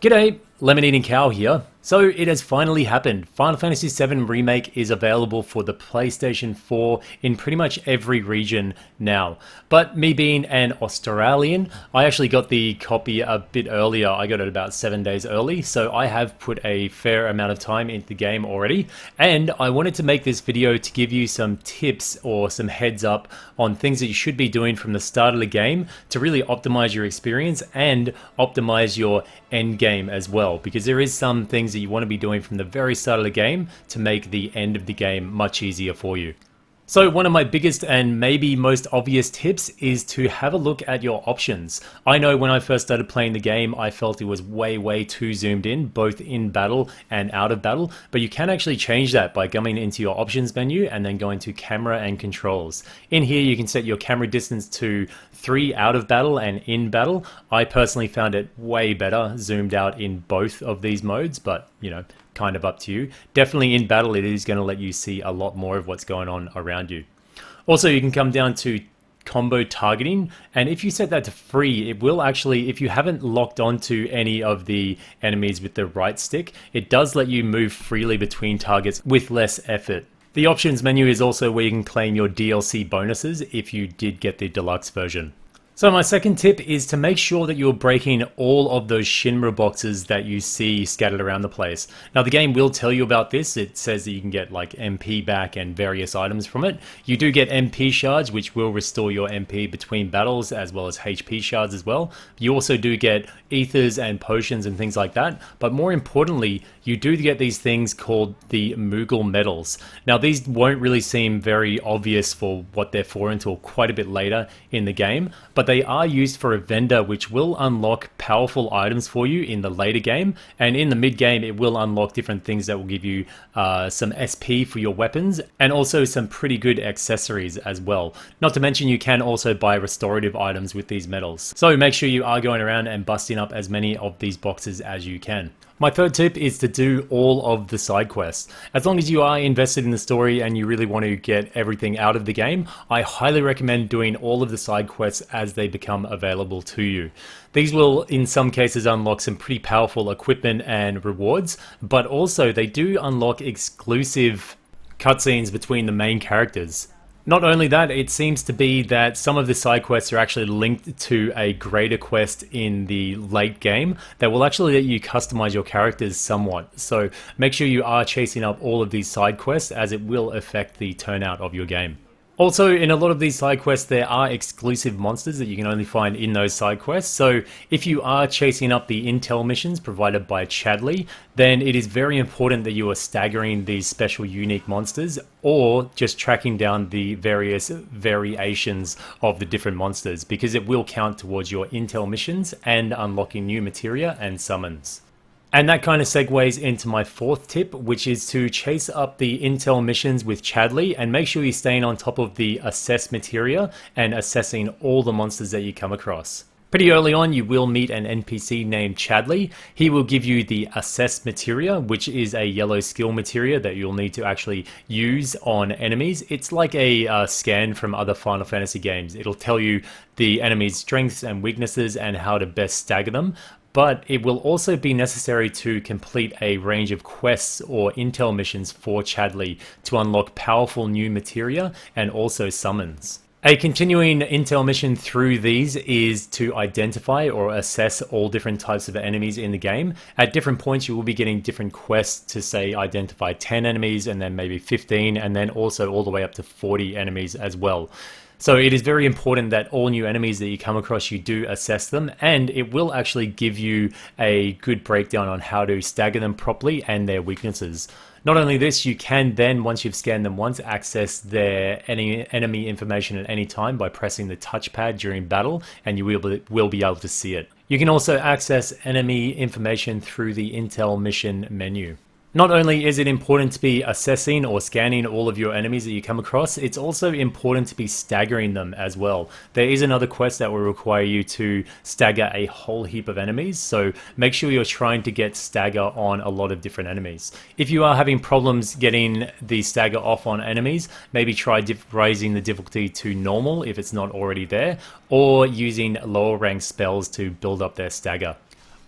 G'day, Lemon Eating Cow here. So it has finally happened. Final Fantasy VII Remake is available for the PlayStation 4 in pretty much every region now. But me being an Australian, I actually got the copy a bit earlier. I got it about 7 days early, so I have put a fair amount of time into the game already. And I wanted to make this video to give you some tips or some heads up on things that you should be doing from the start of the game to really optimize your experience and optimize your end game as well, because there is some things that you want to be doing from the very start of the game to make the end of the game much easier for you. So one of my biggest and maybe most obvious tips is to have a look at your options. I know when I first started playing the game, I felt it was way too zoomed in, both in battle and out of battle, but you can actually change that by going into your options menu and then going to camera and controls. In here you can set your camera distance to 3 out of battle and in battle. I personally found it way better zoomed out in both of these modes, but you know, kind of up to you. Definitely in battle it is going to let you see a lot more of what's going on around you. Also, you can come down to combo targeting, and if you set that to free, it will actually, if you haven't locked onto any of the enemies with the right stick, it does let you move freely between targets with less effort. The options menu is also where you can claim your DLC bonuses if you did get the deluxe version. So my second tip is to make sure that you're breaking all of those Shinra boxes that you see scattered around the place. Now the game will tell you about this. It says that you can get like MP back and various items from it. You do get MP shards, which will restore your MP between battles, as well as HP shards as well. You also do get ethers and potions and things like that. But more importantly, you do get these things called the moogle medals. Now these won't really seem very obvious for what they're for until quite a bit later in the game, but they are used for a vendor which will unlock powerful items for you in the later game, and in the mid game it will unlock different things that will give you some SP for your weapons and also some pretty good accessories as well. Not to mention you can also buy restorative items with these medals. So make sure you are going around and busting up as many of these boxes as you can. My third tip is to do all of the side quests. As long as you are invested in the story and you really want to get everything out of the game, I highly recommend doing all of the side quests as they become available to you. These will in some cases unlock some pretty powerful equipment and rewards, but also they do unlock exclusive cutscenes between the main characters. Not only that, it seems to be that some of the side quests are actually linked to a greater quest in the late game that will actually let you customize your characters somewhat. So make sure you are chasing up all of these side quests, as it will affect the turnout of your game. Also, in a lot of these side quests, there are exclusive monsters that you can only find in those side quests. So if you are chasing up the intel missions provided by Chadley, then it is very important that you are staggering these special unique monsters or just tracking down the various variations of the different monsters, because it will count towards your intel missions and unlocking new materia and summons. And that kind of segues into my fourth tip, which is to chase up the intel missions with Chadley and make sure you're staying on top of the assess materia and assessing all the monsters that you come across. Pretty early on, you will meet an NPC named Chadley. He will give you the assess materia, which is a yellow skill materia that you'll need to actually use on enemies. It's like a scan from other Final Fantasy games. It'll tell you the enemy's strengths and weaknesses and how to best stagger them. But it will also be necessary to complete a range of quests or intel missions for Chadley to unlock powerful new materia and also summons. A continuing intel mission through these is to identify or assess all different types of enemies in the game. At different points you will be getting different quests to, say, identify 10 enemies and then maybe 15 and then also all the way up to 40 enemies as well. So it is very important that all new enemies that you come across, you do assess them, and it will actually give you a good breakdown on how to stagger them properly and their weaknesses. Not only this, you can then, once you've scanned them once, access their enemy information at any time by pressing the touchpad during battle, and you will be able to see it. You can also access enemy information through the Intel Mission menu. Not only is it important to be assessing or scanning all of your enemies that you come across, it's also important to be staggering them as well. There is another quest that will require you to stagger a whole heap of enemies, so make sure you're trying to get stagger on a lot of different enemies. If you are having problems getting the stagger off on enemies, maybe try raising the difficulty to normal if it's not already there, or using lower ranked spells to build up their stagger.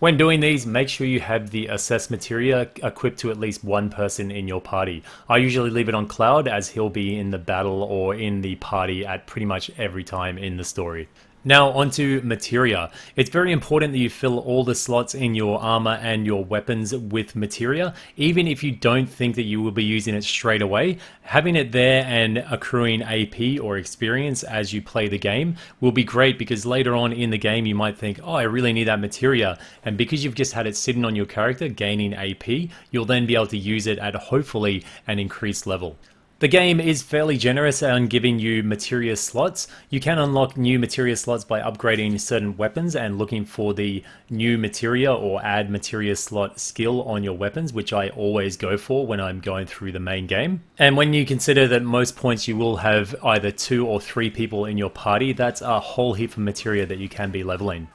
When doing these, make sure you have the assess materia equipped to at least one person in your party. I usually leave it on Cloud as he'll be in the battle or in the party at pretty much every time in the story. Now onto materia. It's very important that you fill all the slots in your armor and your weapons with materia. Even if you don't think that you will be using it straight away, having it there and accruing AP or experience as you play the game will be great, because later on in the game you might think, oh, I really need that materia, and because you've just had it sitting on your character gaining AP, you'll then be able to use it at hopefully an increased level. The game is fairly generous on giving you materia slots. You can unlock new materia slots by upgrading certain weapons and looking for the new materia or add materia slot skill on your weapons, which I always go for when I'm going through the main game. And when you consider that most points you will have either 2 or 3 people in your party, that's a whole heap of materia that you can be leveling.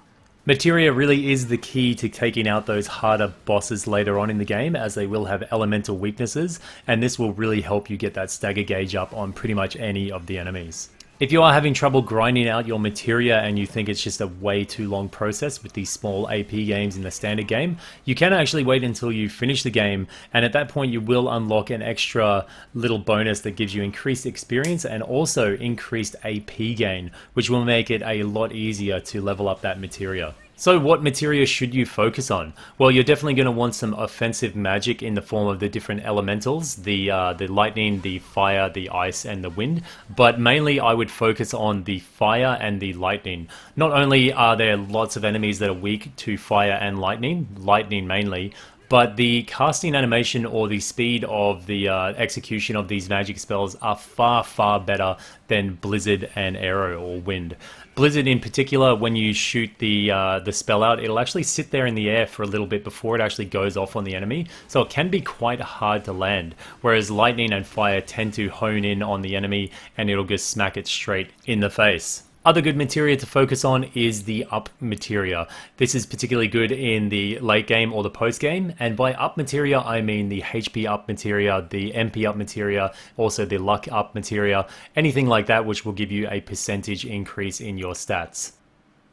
Materia really is the key to taking out those harder bosses later on in the game, as they will have elemental weaknesses, and this will really help you get that stagger gauge up on pretty much any of the enemies. If you are having trouble grinding out your materia and you think it's just a way too long process with these small AP games in the standard game, you can actually wait until you finish the game, and at that point you will unlock an extra little bonus that gives you increased experience and also increased AP gain, which will make it a lot easier to level up that materia. So what materia should you focus on? Well, you're definitely going to want some offensive magic in the form of the different elementals, the lightning, the fire, the ice, and the wind. But mainly I would focus on the fire and the lightning. Not only are there lots of enemies that are weak to fire and lightning mainly, but the casting animation or the speed of the execution of these magic spells are far, far better than Blizzard and Arrow or Wind. Blizzard in particular, when you shoot the spell out, it'll actually sit there in the air for a little bit before it actually goes off on the enemy, so it can be quite hard to land, whereas Lightning and Fire tend to hone in on the enemy and it'll just smack it straight in the face. Other good materia to focus on is the up materia. This is particularly good in the late game or the post game, and by up materia I mean the HP up materia, the MP up materia, also the luck up materia, anything like that which will give you a percentage increase in your stats.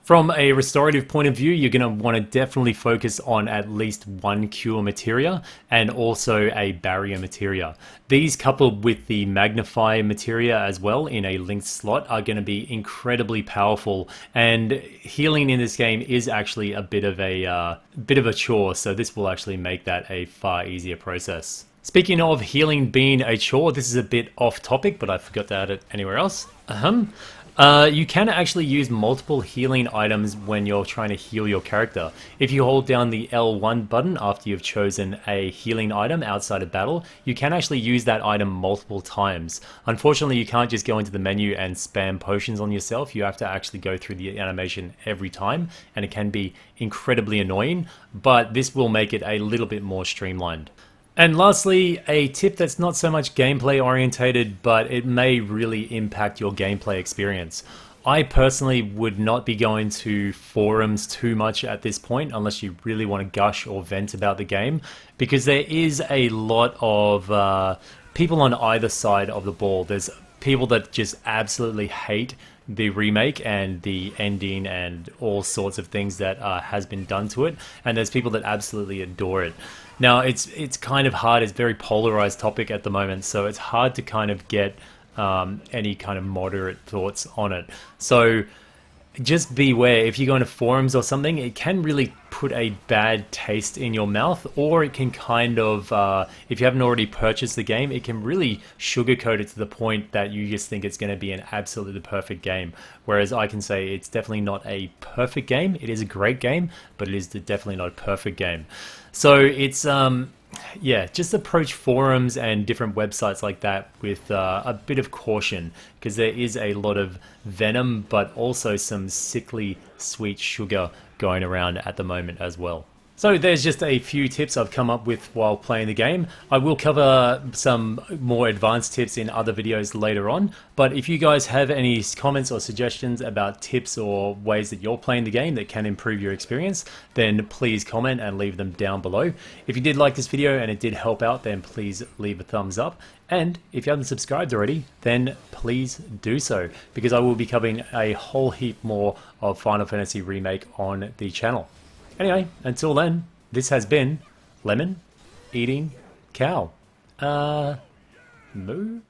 From a restorative point of view, you're going to want to definitely focus on at least one cure materia and also a barrier materia. These, coupled with the magnify materia as well in a linked slot, are going to be incredibly powerful, and healing in this game is actually a bit of a chore, so this will actually make that a far easier process. Speaking of healing being a chore, this is a bit off topic, but I forgot to add it anywhere else. You can actually use multiple healing items when you're trying to heal your character. If you hold down the L1 button after you've chosen a healing item outside of battle, you can actually use that item multiple times. Unfortunately, you can't just go into the menu and spam potions on yourself. You have to actually go through the animation every time, and it can be incredibly annoying, but this will make it a little bit more streamlined. And lastly, a tip that's not so much gameplay orientated, but it may really impact your gameplay experience. I personally would not be going to forums too much at this point unless you really want to gush or vent about the game, because there is a lot of people on either side of the ball. There's people that just absolutely hate the remake and the ending and all sorts of things that has been done to it, and there's people that absolutely adore it. Now it's kind of hard. It's a very polarized topic at the moment, so it's hard to kind of get any kind of moderate thoughts on it. So just beware, if you go into forums or something, it can really put a bad taste in your mouth, or it can kind of, if you haven't already purchased the game, it can really sugarcoat it to the point that you just think it's going to be an absolutely perfect game. Whereas I can say it's definitely not a perfect game. It is a great game, but it is definitely not a perfect game. So it's, yeah, just approach forums and different websites like that with a bit of caution, because there is a lot of venom, but also some sickly sweet sugar going around at the moment as well. So there's just a few tips I've come up with while playing the game. I will cover some more advanced tips in other videos later on, but if you guys have any comments or suggestions about tips or ways that you're playing the game that can improve your experience, then please comment and leave them down below. If you did like this video and it did help out, then please leave a thumbs up. And if you haven't subscribed already, then please do so, because I will be covering a whole heap more of Final Fantasy Remake on the channel. Anyway, until then, this has been Lemon Eating Cow. Moo?